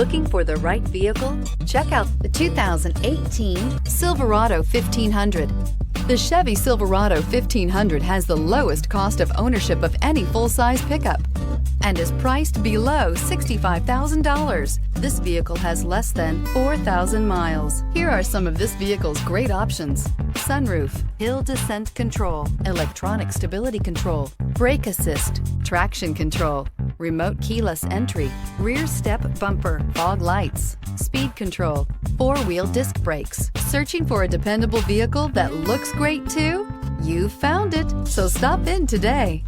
Looking for the right vehicle? Check out the 2018 Silverado 1500. The Chevy Silverado 1500 has the lowest cost of ownership of any full-size pickup and is priced below $65,000. This vehicle has less than 4,000 miles. Here are some of this vehicle's great options: sunroof, hill descent control, electronic stability control, brake assist, traction control, remote keyless entry, rear step bumper, fog lights, speed control, four-wheel disc brakes. Searching for a dependable vehicle that looks great too? You found it, so stop in today.